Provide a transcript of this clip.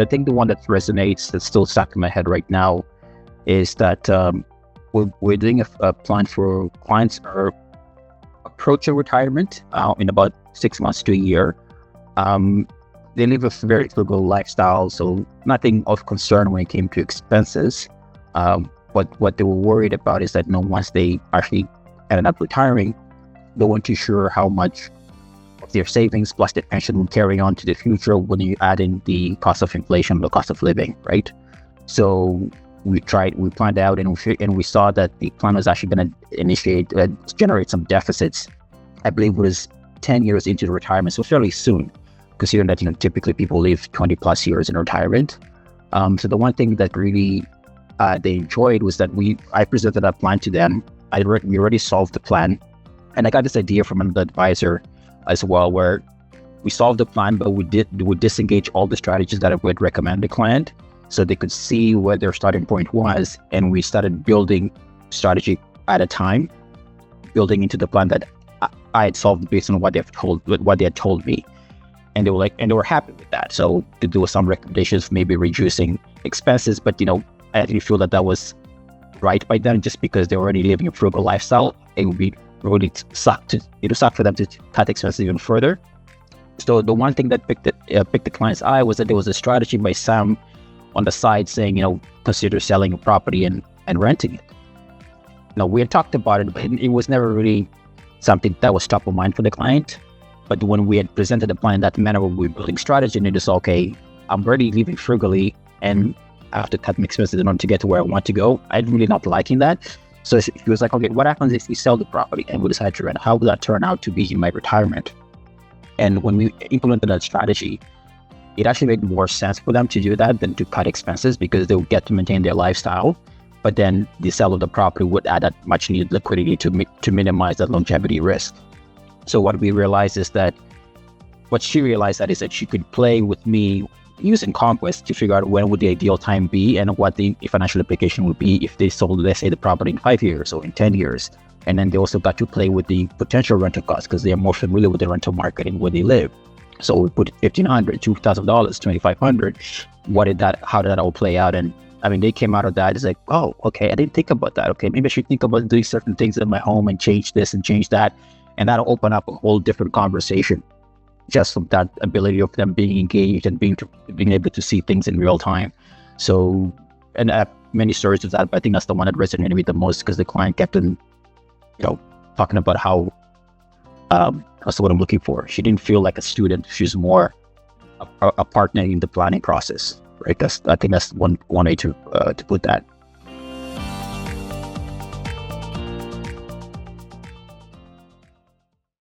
the one that resonates, that's still stuck in my head right now, is that we're doing a plan for clients who are approaching retirement in about 6 months to a year. They live a very frugal lifestyle, so nothing of concern when it came to expenses. What they were worried about is that once they actually ended up retiring, they weren't too sure how much of their savings plus their pension will carry on to the future when you add in the cost of inflation, the cost of living, right? So we planned out, and we saw that the plan was actually going to generate some deficits. I believe it was 10 years into the retirement, so fairly soon, considering that typically people live 20 plus years in retirement. So the one thing that really they enjoyed was that I presented a plan to them. We already solved the plan, and I got this idea from another advisor as well, where we solved the plan, but we disengage all the strategies that I would recommend the client, so they could see where their starting point was, and we started building strategy at a time, building into the plan that I had solved based on what they had told me. And they were happy with that. So there were some recommendations, maybe reducing expenses, but I didn't feel that was right by them, just because they're already living a frugal lifestyle. It would be really suck for them to cut expenses even further. So the one thing that picked the client's eye was that there was a strategy by Sam on the side saying, consider selling a property and renting it. We had talked about it, but it was never really something that was top of mind for the client. But when we had presented the plan in that manner, we were building strategy, and it is okay, I'm already living frugally and I have to cut my expenses in order to get to where I want to go. I'm really not liking that. So he was like, okay, what happens if we sell the property and we decide to rent? How will that turn out to be in my retirement? And when we implemented that strategy, it actually made more sense for them to do that than to cut expenses, because they would get to maintain their lifestyle. But then the sale of the property would add that much needed liquidity to minimize that longevity risk. So what we realized is that, what she realized is that she could play with me using Conquest to figure out when would the ideal time be and what the financial implication would be if they sold, let's say, the property in 5 years or in 10 years. And then they also got to play with the potential rental costs, because they are more familiar with the rental market and where they live. So we put $1,500, $2,000, $2,500. How did that all play out? And they came out of that. It's like, oh, okay, I didn't think about that. Okay, maybe I should think about doing certain things in my home and change this and change that. And that'll open up a whole different conversation, just from that ability of them being engaged and being able to see things in real time. So, and I have many stories of that, but I think that's the one that resonated with me the most, because the client kept on, talking about how that's what I'm looking for. She didn't feel like a student; she's more a partner in the planning process, right? I think that's one way to put that.